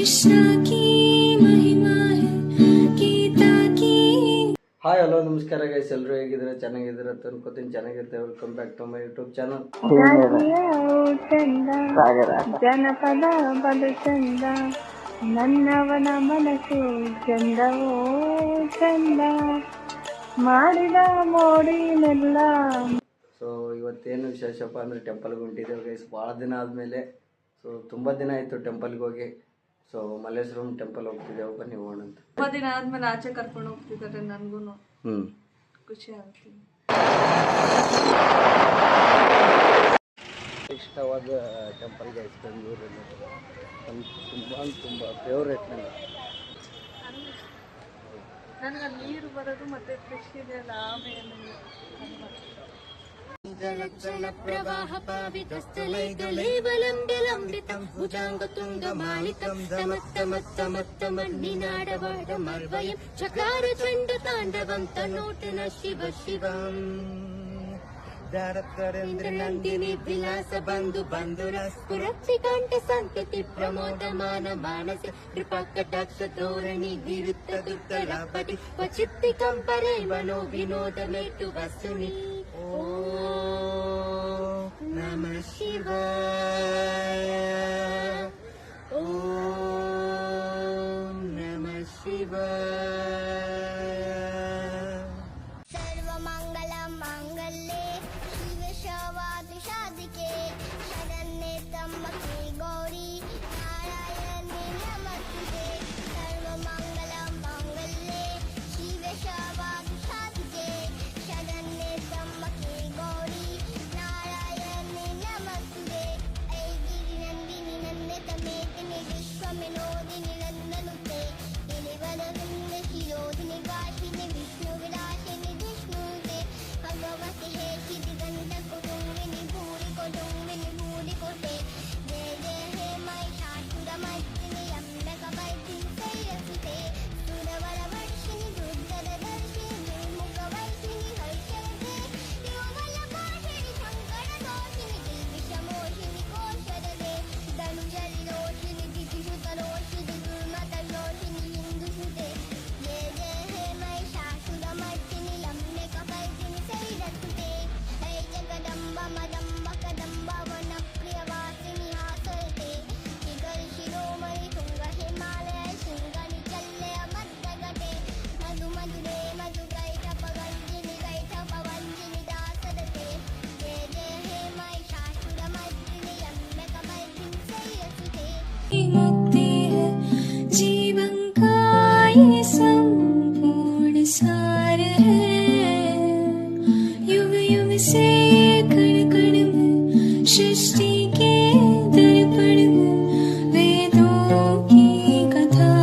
Hi hello ನಮಸ್ಕಾರ guys, ಎಲ್ಲರೂ ಹೇಗಿದ್ರೆ ಚೆನ್ನಾಗಿದ್ದೀರ ಅಂತ ಅನ್ಕೋತೀನಿ. ಚೆನ್ನಾಗಿರ್ತೇವೆ. Welcome back to my YouTube channel. ಜನಪದ ಬಲು ಚಂದ, ನನ್ನವನ ಮನಸ್ಸು ಚಂದವೋ ಚಂದ, ಮಾಡಿದ ಮೋಡಿನೆಲ್ಲ. ಸೊ ಇವತ್ತೇನು ವಿಶೇಷಪ್ಪ ಅಂದರೆ ಟೆಂಪಲ್ಗೆ ಹೊಂಟಿದ್ದೇವೆ ಗೈಸ್. ಭಾಳ ದಿನ ಆದಮೇಲೆ. ಸೊ ತುಂಬ ದಿನ ಆಯಿತು ಟೆಂಪಲ್ಗೆ ಹೋಗಿ. ಸೊ ಮಲ್ಲೇಶ್ವರಂ ಟೆಂಪಲ್ ಹೋಗ್ತಿದ್ದೇವೆ, ಬನ್ನಿ ಹೋಗೋಣ ಅಂತ. ತುಂಬ ದಿನ ಆದ್ಮೇಲೆ ಆಚೆ ಕರ್ಕೊಂಡು ಹೋಗ್ತಿದ್ದಾರೆ. ನನಗೂ ಖುಷಿ ಆಗ್ತೀನಿ. ಇಷ್ಟವಾದ ಟೆಂಪಲ್ ಗೈಸ್ ಬೆಂಗಳೂರಲ್ಲಿ. ತುಂಬ ಫೇವ್ರೇಟ್ ನನಗೆ ನೀರು ಬರೋದು ಮತ್ತೆ ಫ್ರೆಶ್ ಇದೆಯಲ್ಲ ಆಮೇಲೆ ಜಲ ಪ್ರವಾಹ ಪಾವಿತಸ್ಥಲೈದಲೇವಲಂಬಿತಂ ಭುಜಾಂಗ ತುಂಗ ಮಾಲಿತಂ ತಮತ್ತಮತ್ತಮತ್ತಮನ್ನಿನಾಡವಾಡ ಮರ್ವಯಂ ಚಕಾರ ಚಂಡ ತಾಂಡವಂ ತನ್ನೋಟನ ಶಿವ ಶಿವಂ ದಾರತ್ವರೇಂದ್ರ ನಂದಿನಿ ವಿಲಾಸ ಬಂಧು ಬಂಧುರ ಸ್ಫುರತ್ತಿ ಕಂಠ ಸಂತತಿ ಪ್ರಮೋದಮಾನ ಮಾನಸ ಕೃಪಾ ಕಟಾಕ್ಷ ಧೋರಣಿ ನಿರುತ್ತ ದುರ್ಗರಾಪತಿ ಕ್ವಚಿತ್ತಿ ಕಂಪರೈ ಮನೋ ವಿನೋದ ಮೇಟು ವಸುನಿ. ಓಂ ನಮಃ ಶಿವಾಯ, ಓಂ ನಮಃ ಶಿವಾಯ. ಸರ್ವಮಂಗಲ ಮಾಂಗಲ್ಯೆ ಶಿವ ಶವಾದಿ ಶಾದಿಕೆ ಶರಣ್ಯೆ ತ್ರ್ಯಂಬಕೆ ಗೌರಿ ನಾರಾಯಣಿ ನಮಸ್ತುತೆ. ಸರ್ವಮಂಗಲ ಮಾಂಗಲ್ಯೆ ಶಿವ ಶವಾದಿ ಶಾದಿಕೆ ಶರಣ್ಯೆ ತ್ರ್ಯಂಬಕೆ ಗೌರಿ ನಾರಾಯಣಿ ನಮಸ್ತುತೆ. ಐಗಿರಿ ನಂದಿನಿ ನಂದಿತ ಮೇದಿನಿ ವಿಶ್ವವಿನೋದಿನಿ ನಂದನುತೆ ಗಿರಿವರವಿಂದ ಶಿರೋಧಿನಿ ಗಾಶಿನಿ ವಿಷ್ಣು ವಿಲಾಸಿನಿ ವಿಷ್ಣುತೆ ಭಗವತಿ ಹೇ ಸಿದ್ಧಿಗಂಧ ಕುಟುಂಬಿನಿ ಭೂರಿ ಕುಟುಂಬಿನಿ ಭೂರಿ ಕೋಟೆ. ಜಯ ಜಯ ಹೇ ಮಹಿಷಾಸುರ ಮರ್ದಿನಿ ಅಂಬಕ ವೈದ್ಯಿನಿ ಸೈರಸುತೆ. ಸುರವರ ವರ್ಷಿಣಿ ದುರ್ಧರ ದರ್ಶಿನಿ ದುರ್ಮುಖ ವೈಸಿನಿ ಹರ್ಷರತೆ. ಯೋಗಲ ಭಾಷಿಣಿ ಶಂಕರ ದೋಷಿನಿ ದಿಲ್ವಿಷಮೋಷಿನಿ ಕೋಶರತೆ. ಧನುಜರಿ ರೋಷಿನಿ ದಿತಿಸುತ ರೋಷಿನಿ ದುರ್ಮತ ರೋಷಿನಿ ಹಿಂದುಸುತೆ. ಜಯ ಜಯ ಹೇ ಮಹಿಷಾಸುರ ಮರ್ದಿನಿ ಅಂಬಕ ವೈದ್ಯಿನಿ ಸೈರಸುತೆ. ಹೇ ಜಗದಂಬ ಮದಂಬ ಕದಂಬ ವನ ಪ್ರಿಯ ವಾಸಿನಿ ಹಾಸರತೆ. ಶಿಖರ ಶಿರೋಮಣಿ ತುಂಗ ಹಿಮಾಲಯ ಶೃಂಗನಿ ಚಲ್ಲೆಯ ಮದ್ದಗಟೆ. ಮಧು ಮಧುರೆ ಮಧು ಕೈಟಪ ಗಂಜಿನಿ ಕೈಟಪ ವಂಜಿನಿ ದಾಸರತೆ. ಜಯ ಜಯ ಹೇ ಮಹಿಷಾಸುರ ಮರ್ದಿನಿ ಅಂಬಕ ವೈದ್ಯಿನಿ ಸೈರಸುತೆ. मुक्ति है जीवन का ये संपूर्ण सार है। युग युग से कण कण में सृष्टि के दर्पण में वेदों की कथा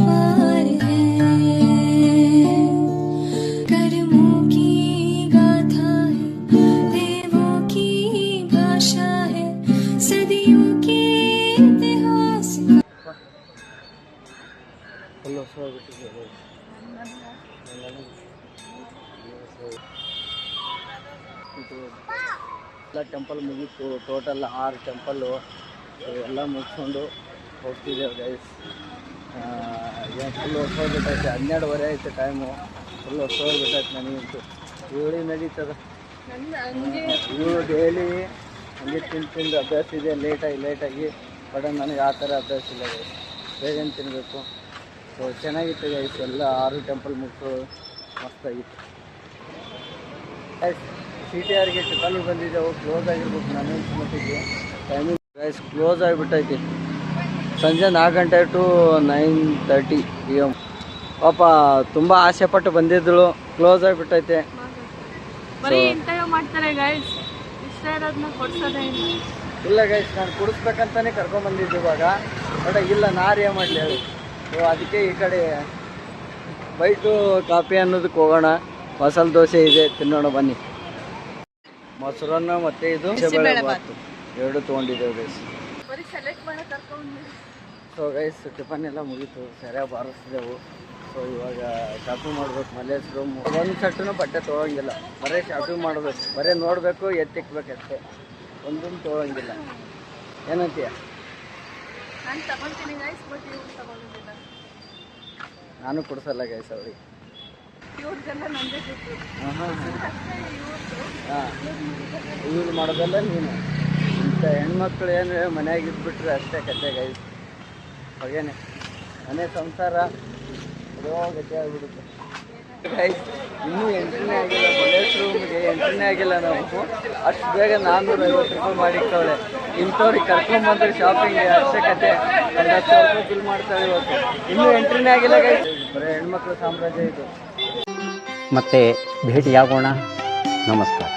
पार है। कर्मों की गाथा है, देवों की भाषा है, सदियों के इतिहास ಫುಲ್ ಹೊಸೋಗ್ಬಿಟ್ಟಿದೆ. ಎಲ್ಲ ಟೆಂಪಲ್ ಮುಗೀತು. ಟೋಟಲ್ 6 ಟೆಂಪಲ್ಲು ಎಲ್ಲ ಮುಗಿಸ್ಕೊಂಡು ಹೋಗ್ತಿದ್ದೇವೆ ಗೈಸ್. ಫುಲ್ ಹೊಸೋಗ್ಬಿಟ್ಟೈತೆ. 12:30 ಆಯ್ತು ಟೈಮು. ಫುಲ್ ಹೊಸೋಗ್ಬಿಟ್ಟೈತೆ ನನಗಂತೂ. ಇವಳಿ ನಡೀತದ. ಇವಳು ಡೈಲಿ ಹಂಗೆ ತಿಂದು ಅಭ್ಯಾಸ ಇದೆ. ಲೇಟಾಗಿ ಬಟ್ ನನಗೆ ಆ ಥರ ಅಭ್ಯಾಸ ಇಲ್ಲ ಗೈಸ್. ಬೇಗ ತಿನ್ನಬೇಕು. ಸೊ ಚೆನ್ನಾಗಿತ್ತು ಗೈಸ್. ಎಲ್ಲ 6 ಟೆಂಪಲ್ ಮುಗಿಸು ಮಸ್ತಾಗಿತ್ತು ಗೈಸ್. CTR ಗೇಟ್ ಕಾಲಿಗೆ ಬಂದಿದ್ದೆವು. ಕ್ಲೋಸ್ ಆಗಿರ್ಬೇಕು ನನ್ನ ಮಟ್ಟಿಗೆ. ಟೈಮಿಂಗ್ ಗೈಸ್ ಕ್ಲೋಸ್ ಆಗಿಬಿಟ್ಟೈತಿ. ಸಂಜೆ 4 ಗಂಟೆ ಟು 9:30 PM. ಪಾಪ ತುಂಬ ಆಸೆಪಟ್ಟು ಬಂದಿದ್ದಳು. ಕ್ಲೋಸ್ ಆಗಿಬಿಟ್ಟೈತೆ. ಬರೀ ಇಂಟರ್ವ್ಯೂ ಮಾಡ್ತಾರೆ ಗೈಸ್. ಇಷ್ಟ ಇರೋದನ್ನ ಕೊಡ್ಸೋದೇ ಇಲ್ಲ ಗೈಸ್, ನಾನು ಕುಡಿಸ್ಬೇಕಂತಾನೆ ಕರ್ಕೊಂಬಂದಿದ್ದು ಇವಾಗ. ಬಟ್ ಇಲ್ಲ, ನಾರು ಏನು ಮಾಡಲಿ ಹೇಳಿ. ಸೊ ಅದಕ್ಕೆ ಈ ಕಡೆ ಬೈಟು ಕಾಫಿ ಅನ್ನೋದಕ್ಕೆ ಹೋಗೋಣ. ಮಸಾಲೆ ದೋಸೆ ಇದೆ, ತಿನ್ನೋಣ ಬನ್ನಿ. ಮೊಸರನ್ನ ಮತ್ತು ಇದು ಬಿಸಿಬೇಳೆಬಾತು 2 ತೊಗೊಂಡಿದ್ದೇವೆ ಗೈಸ್. ಬರೀ ಸೆಲೆಕ್ಟ್ ಮಾಡೋ ಕರ್ಕೊಂಡು. ಸೊ ಗೈಸ್ ಟಿಫನ್ ಎಲ್ಲ ಮುಗೀತು. ಸರಿಯಾಗಿ ಬಾರಿಸಿದೆವು. ಸೊ ಇವಾಗ ಶಾಪಿಂಗ್ ಮಾಡ್ಬೇಕು. ಮಲ್ಲೇಶ್ವರಂ ಒಂದು ಸೆಟ್ಟೂ ಬಟ್ಟೆ ತೊಗೊಳಂಗಿಲ್ಲ. ಬರೀ ಶಾಪಿಂಗ್ ಮಾಡಬೇಕು. ಬರೀ ನೋಡಬೇಕು, ಎತ್ತಿಕ್ಬೇಕಷ್ಟೇ. ಒಂದೊಂದು ತೊಗೊಳಂಗಿಲ್ಲ. ಏನಂತೀಯ? ನಾನು ತಗೊಳ್ತೀನಿ ಗೈಸ್, ಬಟ್ ಇವ್ರು ತಗೊಳ್ಳೋದಿಲ್ಲ. ನಾನು ಕೊಡ್ಸಲ್ಲ ಗೈಸ್ ಅವ್ರಿಗೆ. ಇವ್ರಿಗೆಲ್ಲ ನಂದೇ ದುಡ್ಡು. ಇವ್ರು ಮಾಡೋದಲ್ಲ ನೀನು. ಇಂಥ ಹೆಣ್ಮಕ್ಳು ಏನು ಮನೆಯಾಗ ಇದ್ಬಿಟ್ರೆ ಅಷ್ಟೇ ಕತೆ ಗೈಸ್. ಹಾಗೇನೆ ಮನೆ ಸಂಸಾರ ಇರೋ ಗತಿ ಆಗ್ಬಿಡುತ್ತೆ ಗೈಸ್. ಇನ್ನೂ ಎಂಟ್ರಿನೇ ಆಗಿಲ್ಲ, ಬಲೇಶ್ ರೂಮ್ಗೆ ಎಂಟ್ರಿನೇ ಆಗಿಲ್ಲ ನಾವು. ಅಷ್ಟು ಬೇಗ 450 ರೂಪಾಯಿ ಮಾಡಿಕ್ಕವಳೆ. ಇಂಥವ್ರಿಗೆ ಕರ್ಕೊಂಬಂದ್ರೆ ಶಾಪಿಂಗ್ಗೆ ಅಷ್ಟೇ ಕತೆ. 1,00,000 ರೂಪಾಯಿ ಬಿಲ್ ಮಾಡ್ತಾಳೆ ಇವತ್ತು. ಇನ್ನೂ ಎಂಟ್ರಿನೇ ಆಗಿಲ್ಲ ಗೈಸ್. ಬರೀ ಹೆಣ್ಮಕ್ಳು ಸಾಮ್ರಾಜ್ಯ ಇದು. ಮತ್ತೆ ಭೇಟಿಯಾಗೋಣ. ನಮಸ್ಕಾರ.